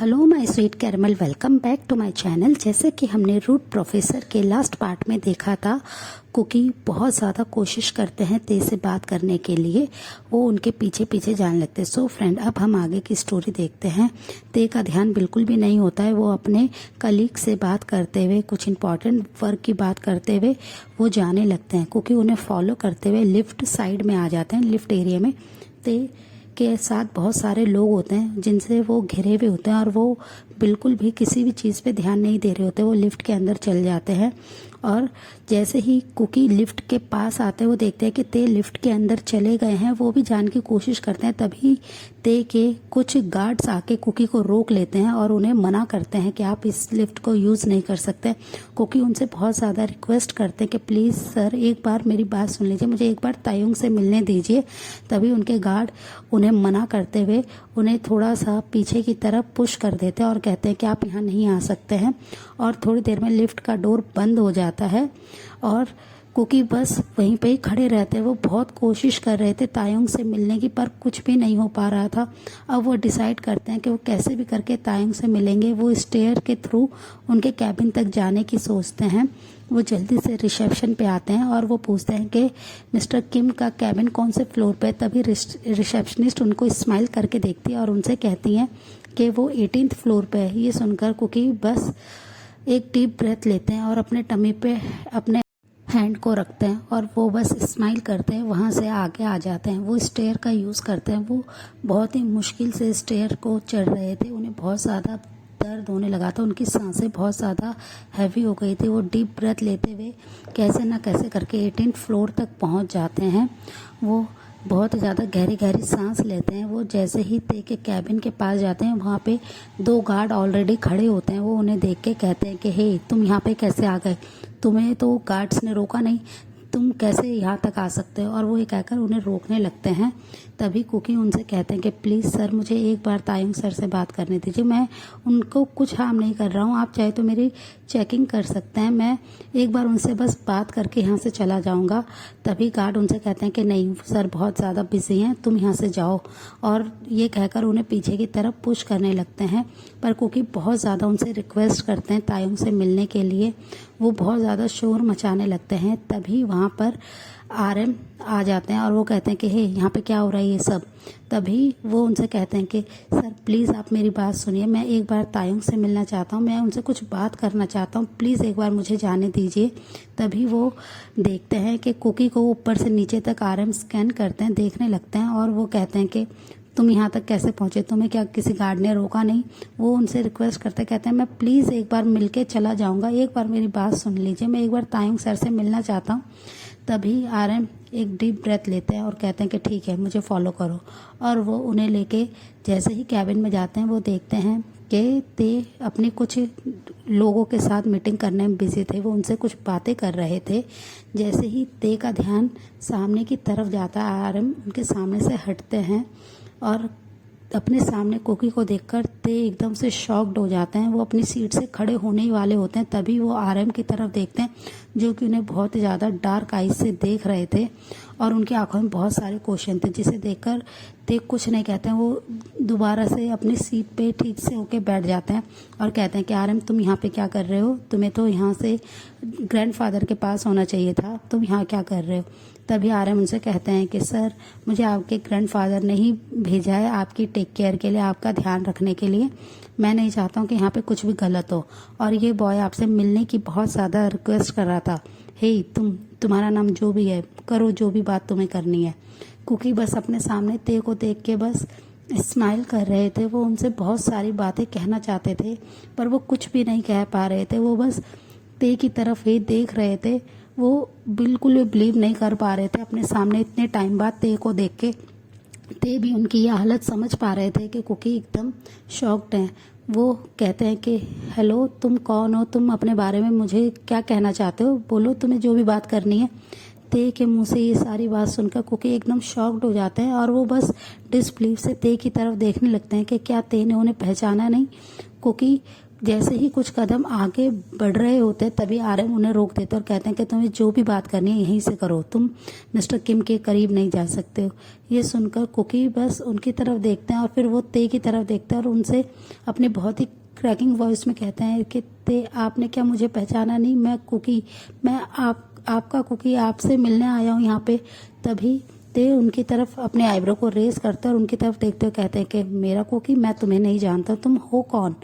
Hello my sweet caramel, welcome back to my channel. जैसे कि हमने रूट प्रोफेसर के लास्ट पार्ट में देखा था, कुकी बहुत ज़्यादा कोशिश करते हैं ते से बात करने के लिए, वो उनके पीछे पीछे जाने लगते हैं। सो फ्रेंड, अब हम आगे की स्टोरी देखते हैं। ते का ध्यान बिल्कुल भी नहीं होता है, वो अपने कलीग से बात करते हुए, कुछ इंपॉर्टेंट वर्क की बात करते हुए वो जाने लगते हैं। कुकी उन्हें फॉलो करते हुए लिफ्ट साइड में आ जाते हैं, लिफ्ट एरिया में। ते के साथ बहुत सारे लोग होते हैं जिनसे वो घिरे हुए होते हैं और वो बिल्कुल भी किसी भी चीज़ पे ध्यान नहीं दे रहे होते। वो लिफ्ट के अंदर चल जाते हैं और जैसे ही कुकी लिफ्ट के पास आते हैं, वो देखते हैं कि ते लिफ्ट के अंदर चले गए हैं। वो भी जाने की कोशिश करते हैं, तभी ते के कुछ गार्ड्स आके कुकी को रोक लेते हैं और उन्हें मना करते हैं कि आप इस लिफ्ट को यूज़ नहीं कर सकते। कुकी उनसे बहुत ज़्यादा रिक्वेस्ट करते हैं कि प्लीज़ सर, एक बार मेरी बात सुन लीजिए, मुझे एक बार तायुंग से मिलने दीजिए। तभी उनके गार्ड उन्हें मना करते हुए उन्हें थोड़ा सा पीछे की तरफ पुश कर देते हैं और कहते हैं कि आप यहाँ नहीं आ सकते हैं। और थोड़ी देर में लिफ्ट का डोर बंद हो जाता है और कुकी बस वहीं पे ही खड़े रहते हैं। वो बहुत कोशिश कर रहे थे तायुंग से मिलने की, पर कुछ भी नहीं हो पा रहा था। अब वो डिसाइड करते हैं कि वो कैसे भी करके तायुंग से मिलेंगे। वो स्टेयर के थ्रू उनके कैबिन तक जाने की सोचते हैं। वो जल्दी से रिसेप्शन पे आते हैं और वो पूछते हैं कि मिस्टर किम का कैबिन कौन से फ्लोर पे है। तभी रिसेप्शनिस्ट उनको स्माइल करके देखती है और उनसे कहती हैं कि वो 18th फ्लोर पे है। ये सुनकर कुकी बस एक डीप ब्रेथ लेते हैं और अपने टमी पे अपने हैंड को रखते हैं और वो बस स्माइल करते हैं, वहाँ से आगे आ जाते हैं। वो स्टेयर का यूज़ करते हैं। वो बहुत ही मुश्किल से स्टेयर को चढ़ रहे थे, उन्हें बहुत ज़्यादा दर्द होने लगा था, उनकी सांसें बहुत ज़्यादा हैवी हो गई थी। वो डीप ब्रेथ लेते हुए कैसे ना कैसे करके 18th फ्लोर तक पहुँच जाते हैं। वो बहुत ज़्यादा गहरी गहरी सांस लेते हैं। वो जैसे ही ते के कैबिन के पास जाते हैं, वहाँ पे 2 गार्ड ऑलरेडी खड़े होते हैं। वो उन्हें देख के कहते हैं कि हे, तुम यहाँ पे कैसे आ गए? तुम्हें तो गार्ड्स ने रोका नहीं, तुम कैसे यहाँ तक आ सकते हो? और वो ये कहकर उन्हें रोकने लगते हैं। तभी कुकी उनसे कहते हैं कि प्लीज़ सर, मुझे एक बार तायुंग सर से बात करने दीजिए। मैं उनको कुछ हार्म नहीं कर रहा हूँ, आप चाहे तो मेरी चेकिंग कर सकते हैं, मैं एक बार उनसे बस बात करके यहाँ से चला जाऊँगा। तभी गार्ड उनसे कहते हैं कि नहीं सर, बहुत ज़्यादा बिजी हैं, तुम यहाँ से जाओ। और ये कहकर उन्हें पीछे की तरफ पुश करने लगते हैं। पर कुकी बहुत ज़्यादा उनसे रिक्वेस्ट करते हैं तायुंग से मिलने के लिए। वो बहुत ज़्यादा शोर मचाने लगते हैं। तभी वहाँ पर RM आ जाते हैं और वो कहते हैं कि हे, यहाँ पे क्या हो रहा है ये सब। तभी वो उनसे कहते हैं कि सर प्लीज़ आप मेरी बात सुनिए, मैं एक बार तायुंग से मिलना चाहता हूँ, मैं उनसे कुछ बात करना चाहता हूँ, प्लीज़ एक बार मुझे जाने दीजिए। तभी वो देखते हैं कि कुकी को ऊपर से नीचे तक RM स्कैन करते हैं, देखने लगते हैं और वो कहते हैं कि तुम यहाँ तक कैसे पहुँचे, तुम्हें क्या किसी गार्ड ने रोका नहीं? वो उनसे रिक्वेस्ट करते कहते हैं मैं प्लीज़ एक बार मिलके चला जाऊँगा, एक बार मेरी बात सुन लीजिए, मैं एक बार तायुंग सर से मिलना चाहता हूँ। तभी RM एक डीप ब्रेथ लेते हैं और कहते हैं कि ठीक है, मुझे फॉलो करो। और वो उन्हें लेके जैसे ही कैबिन में जाते हैं, वो देखते हैं कि ते अपने कुछ लोगों के साथ मीटिंग करने में बिजी थे। वो उनसे कुछ बातें कर रहे थे। जैसे ही ते का ध्यान सामने की तरफ जाता है, RM उनके सामने से हटते हैं और अपने सामने कुकी को देखकर ते एकदम से शॉक्ड हो जाते हैं। वो अपनी सीट से खड़े होने ही वाले होते हैं, तभी वो RM की तरफ देखते हैं, जो कि उन्हें बहुत ज़्यादा डार्क आइज से देख रहे थे और उनकी आंखों में बहुत सारे क्वेश्चन थे, जिसे देखकर ते कुछ नहीं कहते हैं। वो दोबारा से अपनी सीट पे ठीक से होके बैठ जाते हैं और कहते हैं कि RM तुम यहाँ पे क्या कर रहे हो? तुम्हें तो यहाँ से ग्रैंडफादर के पास होना चाहिए था, तुम यहाँ क्या कर रहे हो? तभी RM उनसे कहते हैं कि सर, मुझे आपके ग्रैंडफादर ने ही भेजा है आपकी टेक केयर के लिए, आपका ध्यान रखने के लिए। मैं नहीं चाहता हूँ कि यहाँ पे कुछ भी गलत हो। और ये बॉय आपसे मिलने की बहुत ज़्यादा रिक्वेस्ट कर रहा था। हे, तुम्हारा नाम जो भी है, करो जो भी बात तुम्हें करनी है। कुकी बस अपने सामने ते को देख के बस स्माइल कर रहे थे। वो उनसे बहुत सारी बातें कहना चाहते थे, पर वो कुछ भी नहीं कह पा रहे थे। वो बस ते की तरफ ही देख रहे थे। वो बिल्कुल भी बिलीव नहीं कर पा रहे थे अपने सामने इतने टाइम बाद ते को देख के। ते भी उनकी ये हालत समझ पा रहे थे कि कुकी एकदम शॉक्ड हैं। वो कहते हैं कि हेलो, तुम कौन हो? तुम अपने बारे में मुझे क्या कहना चाहते हो? बोलो, तुम्हें जो भी बात करनी है। ते के मुंह से ये सारी बात सुनकर कुकी एकदम शॉक्ड हो जाते हैं और वो बस डिसबिलीव से ते की तरफ देखने लगते हैं कि क्या ते ने उन्हें पहचाना नहीं। कुकी जैसे ही कुछ कदम आगे बढ़ रहे होते तभी आरएम उन्हें रोक देते और कहते हैं कि तुम्हें जो भी बात करनी है यहीं से करो, तुम मिस्टर किम के करीब नहीं जा सकते हो। ये सुनकर कुकी बस उनकी तरफ देखते हैं और फिर वो ते की तरफ देखते हैं और उनसे अपनी बहुत ही क्रैकिंग वॉइस में कहते हैं कि ते, आपने क्या मुझे पहचाना नहीं? मैं कुकी, मैं आपका कुकी, आपसे मिलने आया हूँ यहाँ पे। तभी ते उनकी तरफ अपने आईब्रो को रेस करते और उनकी तरफ देखते हुए कहते हैं कि मेरा कुकी, मैं तुम्हें नहीं जानता, तुम हो कौन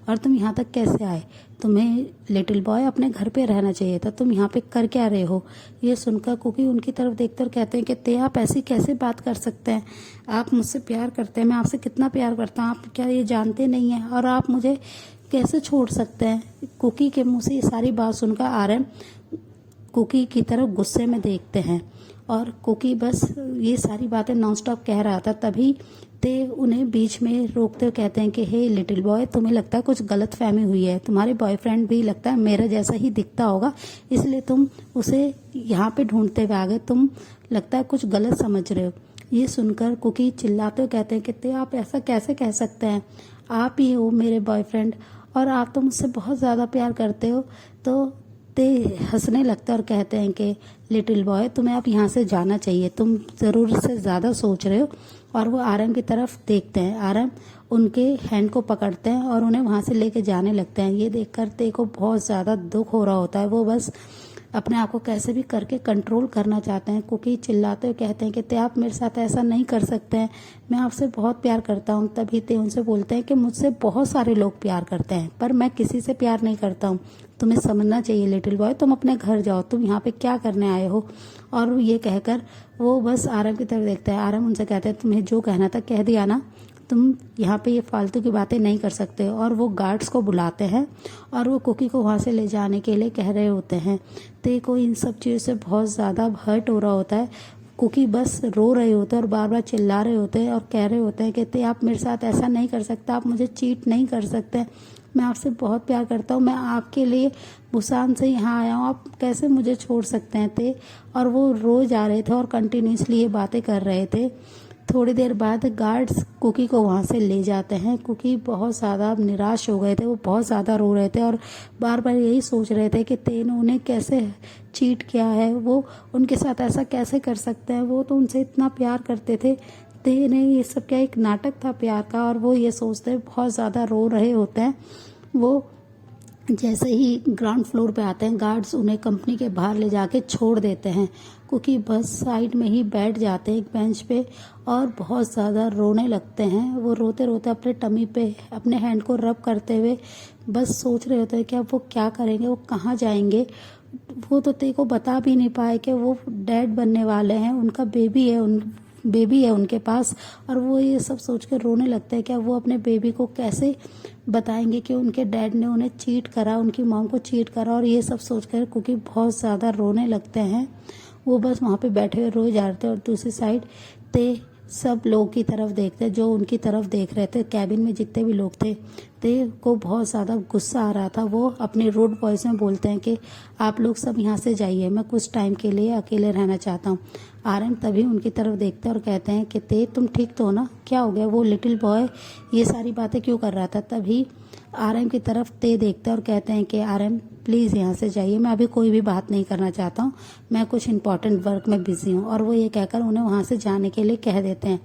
और तुम यहाँ तक कैसे आए? तुम्हें लिटिल बॉय अपने घर पे रहना चाहिए था, तुम यहाँ पे कर क्या रहे हो? ये सुनकर कुकी उनकी तरफ देखते और कहते हैं कि ते, आप ऐसी कैसे बात कर सकते हैं? आप मुझसे प्यार करते हैं, मैं आपसे कितना प्यार करता हूँ, आप क्या ये जानते नहीं हैं? और आप मुझे कैसे छोड़ सकते हैं? कुकी के मुंह से ये सारी बात सुनकर आरएम कुकी की तरफ गुस्से में देखते हैं और कुकी बस ये सारी बातें नॉनस्टॉप कह रहा था। तभी ते उन्हें बीच में रोकते हुए कहते हैं कि हे लिटिल बॉय, तुम्हें लगता है कुछ गलत फहमी हुई है, तुम्हारे बॉयफ्रेंड भी लगता है मेरा जैसा ही दिखता होगा, इसलिए तुम उसे यहाँ पे ढूंढते हुए आ गए, तुम लगता है कुछ गलत समझ रहे हो। ये सुनकर कुकी चिल्लाते हुए कहते हैं कि ते, आप ऐसा कैसे कह सकते हैं? आप ही हो मेरे बॉयफ्रेंड और आप तो मुझसे बहुत ज़्यादा प्यार करते हो। तो ते हंसने लगते और कहते हैं कि लिटिल बॉय, तुम्हें अब यहाँ से जाना चाहिए, तुम ज़रूर से ज़्यादा सोच रहे हो। और वो आरएम की तरफ देखते हैं, आरएम उनके हैंड को पकड़ते हैं और उन्हें वहाँ से लेके जाने लगते हैं। ये देखकर ते को बहुत ज़्यादा दुख हो रहा होता है, वो बस अपने आप को कैसे भी करके कंट्रोल करना चाहते हैं। कुकी चिल्लाते हुए कहते हैं कि ते, आप मेरे साथ ऐसा नहीं कर सकते हैं, मैं आपसे बहुत प्यार करता हूँ। तभी ते उनसे बोलते हैं कि मुझसे बहुत सारे लोग प्यार करते हैं पर मैं किसी से प्यार नहीं करता हूँ, तुम्हें समझना चाहिए लिटिल बॉय, तुम अपने घर जाओ, तुम यहाँ पे क्या करने आए हो? और ये कहकर वो बस आरएम की तरफ देखता है। आरएम उनसे कहते हैं तुम्हें जो कहना था कह दिया ना, तुम यहाँ पे ये फालतू की बातें नहीं कर सकते। और वो गार्ड्स को बुलाते हैं और वो कुकी को वहाँ से ले जाने के लिए कह रहे होते हैं। ते को इन सब चीज़ों से बहुत ज़्यादा हर्ट हो रहा होता है। कुकी बस रो रहे होते हैं और बार बार चिल्ला रहे होते हैं और कह रहे होते हैं कि ते, आप मेरे साथ ऐसा नहीं कर सकते, आप मुझे चीट नहीं कर सकते, मैं आपसे बहुत प्यार करता हूँ, मैं आपके लिए बुसान से यहाँ आया हूँ, आप कैसे मुझे छोड़ सकते हैं ते? और वो रो जा रहे थे और कंटिन्यूसली ये बातें कर रहे थे। थोड़ी देर बाद गार्ड्स कुकी को वहाँ से ले जाते हैं। कुकी बहुत ज़्यादा निराश हो गए थे, वो बहुत ज़्यादा रो रहे थे और बार बार यही सोच रहे थे कि ते ने उन्हें कैसे चीट किया है, वो उनके साथ ऐसा कैसे कर सकते हैं, वो तो उनसे इतना प्यार करते थे। ते ने ये सब क्या एक नाटक था प्यार का, और वो ये सोचते बहुत ज़्यादा रो रहे होते हैं। वो जैसे ही ग्राउंड फ्लोर पे आते हैं, गार्ड्स उन्हें कंपनी के बाहर ले जाके छोड़ देते हैं। कुकी बस साइड में ही बैठ जाते हैं एक बेंच पे और बहुत ज़्यादा रोने लगते हैं। वो रोते रोते अपने टमी पे अपने हैंड को रब करते हुए बस सोच रहे होते हैं कि अब वो क्या करेंगे, वो कहाँ जाएंगे। वो तो ते को बता भी नहीं पाए कि वो डैड बनने वाले हैं, उनका बेबी है उनके पास। और वो ये सब सोच कर रोने लगता है कि वो अपने बेबी को कैसे बताएंगे कि उनके डैड ने उन्हें चीट करा, उनकी मॉम को चीट करा। और ये सब सोचकर कुकी बहुत ज़्यादा रोने लगते हैं। वो बस वहाँ पे बैठे हुए रो जा रहे थे और दूसरी साइड ते सब लोग की तरफ देखते जो उनकी तरफ देख रहे थे। कैबिन में जितने भी लोग थे, ते को बहुत ज़्यादा गुस्सा आ रहा था। वो अपने रूड वॉइस में बोलते हैं कि आप लोग सब यहाँ से जाइए, मैं कुछ टाइम के लिए अकेले रहना चाहता हूँ। आरएम तभी उनकी तरफ देखते हैं और कहते हैं कि ते, तुम ठीक तो हो ना, क्या हो गया? वो लिटिल बॉय ये सारी बातें क्यों कर रहा था? तभी आरएम की तरफ ते देखते हैं और कहते हैं कि आरएम प्लीज़ यहाँ से जाइए, मैं अभी कोई भी बात नहीं करना चाहता हूँ, मैं कुछ इंपॉर्टेंट वर्क में बिजी हूँ। और वो ये कहकर उन्हें वहाँ से जाने के लिए कह देते हैं।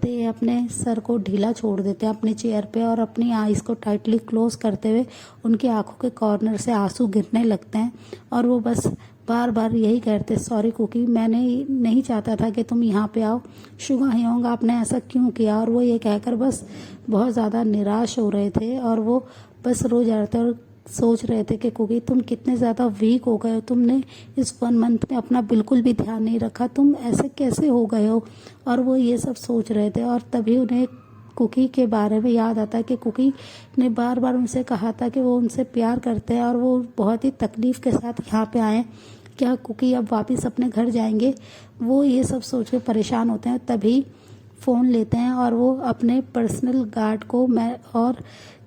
ते अपने सर को ढीला छोड़ देते हैं अपनी चेयर पे और अपनी आईज को टाइटली क्लोज करते हुए उनकी आंखों के कॉर्नर से आंसू गिरने लगते हैं। और वो बस बार बार यही कहते, सॉरी कुकी, मैंने नहीं चाहता था कि तुम यहाँ पे आओ, शुगा ह्योंग आपने ऐसा क्यों किया? और वो ये कहकर बस बहुत ज़्यादा निराश हो रहे थे और वो बस रो जा रहे थे और सोच रहे थे कि कुकी, तुम कितने ज़्यादा वीक हो गए हो, तुमने इस 1 मंथ में अपना बिल्कुल भी ध्यान नहीं रखा, तुम ऐसे कैसे हो गए हो? और वो ये सब सोच रहे थे। और तभी उन्हें कुकी के बारे में याद आता है कि कुकी ने बार बार उनसे कहा था कि वो उनसे प्यार करते हैं और वो बहुत ही तकलीफ़ के साथ यहाँ पे आए। क्या कुकी अब वापस अपने घर जाएंगे? वो ये सब सोच के परेशान होते हैं। तभी फ़ोन लेते हैं और वो अपने पर्सनल गार्ड को और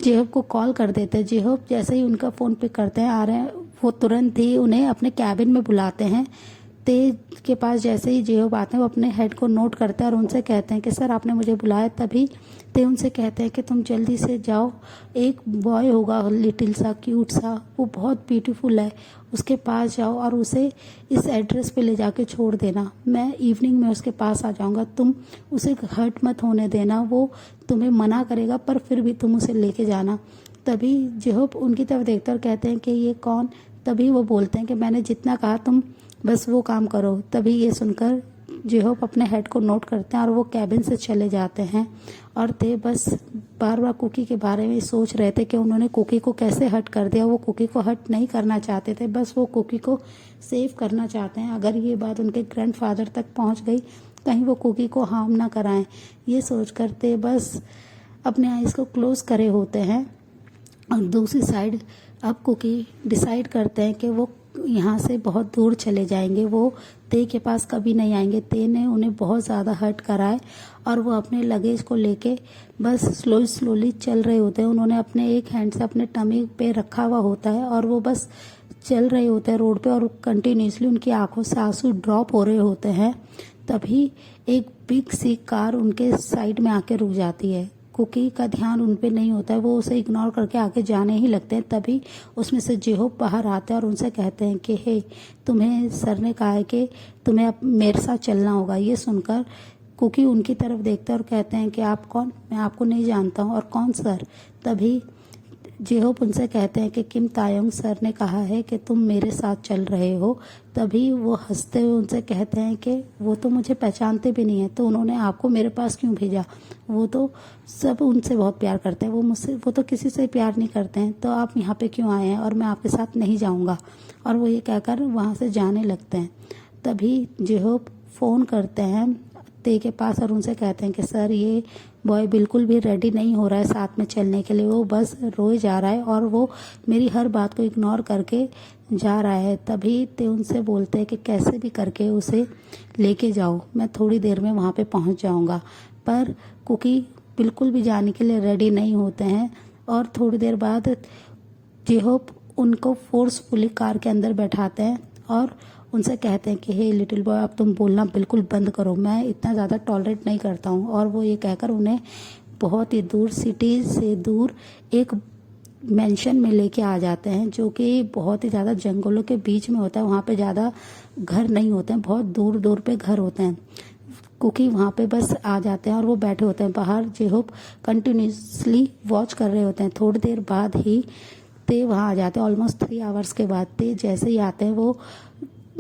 जेहब को कॉल कर देते हैं। जेहब जैसे ही उनका फ़ोन पिक करते हैं, आ रहे हैं, वो तुरंत ही उन्हें अपने कैबिन में बुलाते हैं। तेज के पास जैसे ही जेहब आते हैं, वो अपने हेड को नोट करते हैं और उनसे कहते हैं कि सर आपने मुझे बुलाया। तभी ते उनसे कहते हैं कि तुम जल्दी से जाओ, एक बॉय होगा लिटिल सा क्यूट सा, वो बहुत ब्यूटीफुल है, उसके पास जाओ और उसे इस एड्रेस पे ले जाके छोड़ देना, मैं इवनिंग में उसके पास आ जाऊंगा, तुम उसे हर्ट मत होने देना, वो तुम्हें मना करेगा पर फिर भी तुम उसे लेके जाना। तभी जेहोब उनकी तरफ देखते और कहते हैं कि ये कौन। तभी वो बोलते हैं कि मैंने जितना कहा तुम बस वो काम करो। तभी ये सुनकर जेहोब अपने हेड को नोट करते हैं और वो कैबिन से चले जाते हैं। और ते बस बार बार कुकी के बारे में सोच रहे थे कि उन्होंने कुकी को कैसे हर्ट कर दिया। वो कुकी को हर्ट नहीं करना चाहते थे, बस वो कुकी को सेव करना चाहते हैं। अगर ये बात उनके ग्रैंडफादर तक पहुंच गई, कहीं वो कुकी को हार्म ना कराएं, ये सोच कर ते बस अपने आइज़ को क्लोज करे होते हैं। और दूसरी साइड अब कुकी डिसाइड करते हैं कि वो यहाँ से बहुत दूर चले जाएंगे, वो ते के पास कभी नहीं आएंगे। ते ने उन्हें बहुत ज़्यादा हर्ट करा है और वो अपने लगेज को लेके बस स्लोली चल रहे होते हैं। उन्होंने अपने एक हैंड से अपने टमी पे रखा हुआ होता है और वो बस चल रहे होते हैं रोड पे और कंटिन्यूसली उनकी आंखों से आंसू ड्रॉप हो रहे होते हैं। तभी एक बिग सी कार उनके साइड में आके रुक जाती है। कुकी का ध्यान उन पे नहीं होता है, वो उसे इग्नोर करके आगे जाने ही लगते हैं। तभी उसमें से जेहोब बाहर आते हैं और उनसे कहते हैं कि हे, तुम्हें सर ने कहा है कि तुम्हें अब मेरे साथ चलना होगा। ये सुनकर कुकी उनकी तरफ देखते हैं और कहते हैं कि आप कौन, मैं आपको नहीं जानता हूँ। और कौन सर? तभी जेहोब उनसे कहते हैं कि किम तायोंग सर ने कहा है कि तुम मेरे साथ चल रहे हो। तभी वो हंसते हुए उनसे कहते हैं कि वो तो मुझे पहचानते भी नहीं है, तो उन्होंने आपको मेरे पास क्यों भेजा? वो तो सब उनसे बहुत प्यार करते हैं, वो तो किसी से प्यार नहीं करते हैं, तो आप यहाँ पे क्यों आए हैं? और मैं आपके साथ नहीं जाऊँगा। और वो ये कहकर वहाँ से जाने लगते हैं। तभी जेहोब फ़ोन करते हैं ते के पास और उनसे कहते हैं कि सर, ये बॉय बिल्कुल भी रेडी नहीं हो रहा है साथ में चलने के लिए, वो बस रोए जा रहा है और वो मेरी हर बात को इग्नोर करके जा रहा है। तभी ते उनसे बोलते हैं कि कैसे भी करके उसे लेके जाओ, मैं थोड़ी देर में वहाँ पे पहुँच जाऊँगा। पर कुकी बिल्कुल भी जाने के लिए रेडी नहीं होते हैं और थोड़ी देर बाद जेहोब उनको फोर्सफुली कार के अंदर बैठाते हैं और उनसे कहते हैं कि हे लिटिल बॉय, अब तुम बोलना बिल्कुल बंद करो, मैं इतना ज़्यादा टॉलरेट नहीं करता हूँ। और वो ये कहकर उन्हें बहुत ही दूर, सिटी से दूर एक मेंशन में लेके आ जाते हैं, जो कि बहुत ही ज़्यादा जंगलों के बीच में होता है। वहाँ पे ज़्यादा घर नहीं होते हैं, बहुत दूर दूर पे घर होते हैं। कुकी वहाँ पे बस आ जाते हैं और वो बैठे होते हैं बाहर। जेहोब कंटिन्यूसली वॉच कर रहे होते हैं। थोड़ी देर बाद ही ते वहाँ आ जाते हैं, ऑलमोस्ट 3 आवर्स के बाद। ते जैसे ही आते हैं वो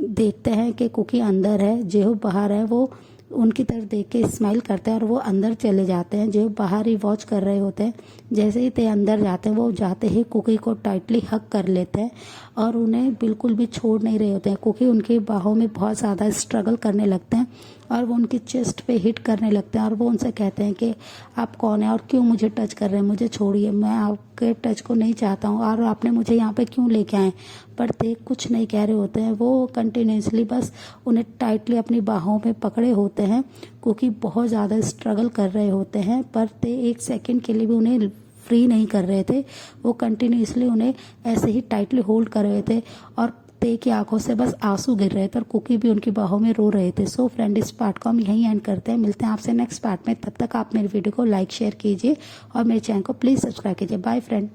देखते हैं कि कुकी अंदर है, जेहोब बाहर है। वो उनकी तरफ देख के स्माइल करते हैं और वो अंदर चले जाते हैं। जेहोब बाहर ही वॉच कर रहे होते हैं। जैसे ही ते अंदर जाते हैं, वो जाते ही कुकी को टाइटली हग कर लेते हैं और उन्हें बिल्कुल भी छोड़ नहीं रहे होते हैं। कुकी उनकी बाहों में बहुत ज़्यादा स्ट्रगल करने लगते हैं और वो उनकी चेस्ट पे हिट करने लगते हैं और वो उनसे कहते हैं कि आप कौन है और क्यों मुझे टच कर रहे हैं? मुझे छोड़िए, मैं आपके टच को नहीं चाहता हूँ और आपने मुझे यहाँ पे क्यों लेके आए? पर ते कुछ नहीं कह रहे होते हैं। वो कंटिन्यूसली बस उन्हें टाइटली अपनी बाहों में पकड़े होते हैं, क्योंकि बहुत ज़्यादा स्ट्रगल कर रहे होते हैं। पर ते एक सेकंड के लिए भी उन्हें फ्री नहीं कर रहे थे। वो कंटिन्यूसली उन्हें ऐसे ही टाइटली होल्ड कर रहे थे और ते की आंखों से बस आंसू गिर रहे थे और कुकी भी उनकी बाहों में रो रहे थे। सो फ्रेंड, इस पार्ट को हम यहीं एंड करते हैं। मिलते हैं आपसे नेक्स्ट पार्ट में। तब तक आप मेरे वीडियो को लाइक शेयर कीजिए और मेरे चैनल को प्लीज़ सब्सक्राइब कीजिए। Bye friend.